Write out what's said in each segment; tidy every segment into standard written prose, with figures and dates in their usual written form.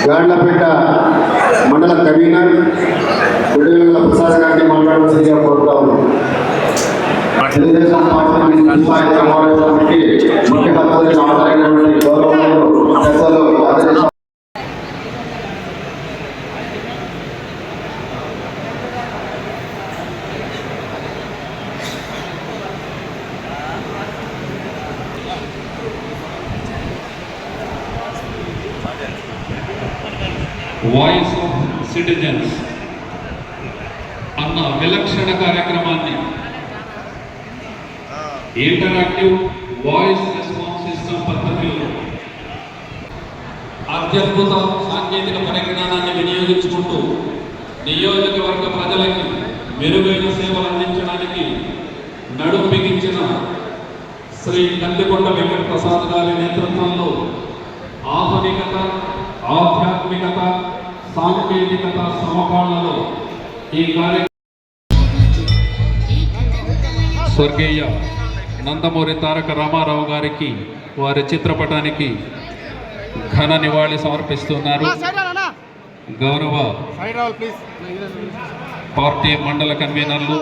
గాండ్లపేట మండల కన్వీనర్ విడుదల ప్రసాద్ గారిని మాట్లాడవలసిందిగా కోరుతా ఉన్నాం. తెలుగుదేశం పార్టీ సమావేశానికి ముఖ్య అతిథులుగా హాజరైనటువంటి గౌరవనీయులు పెద్దలు వాయిస్ ఆఫ్ సిటిజన్స్ అన్న విలక్షణ కార్యక్రమాన్ని ఇంటరాక్టివ్ వాయిస్ రెస్పాన్స్ సిస్టమ్ పద్ధతిలో అత్యద్భుత సాంకేతిక పరిజ్ఞానాన్ని వినియోగించుకుంటూ నియోజకవర్గ ప్రజలకి మెరుగైన సేవలు అందించడానికి నడుం బిగించిన శ్రీ కందికొండ వెంకట ప్రసాద్ గారి నేతృత్వంలో ఆధునికత, ఆధ్యాత్మికత, సాంకేతికత సమపాలనలో ఈ కార్యక్రమం స్వర్గీయ నందమూరి తారక రామారావు గారికి వారి చిత్రపటానికి ఘన నివాళి సమర్పిస్తున్నారు. గౌరవ పార్టీ మండల కన్వీనర్లు,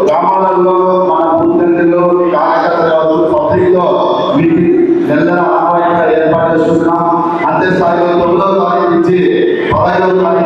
గ్రామాలలో మన పుట్టినలో కార్యకర్తలు పబ్లిక్లో ఏర్పాటు చేస్తున్నాం. అంతే స్థాయిలో 9వ తారీఖు నుంచి 15వ తారీఖు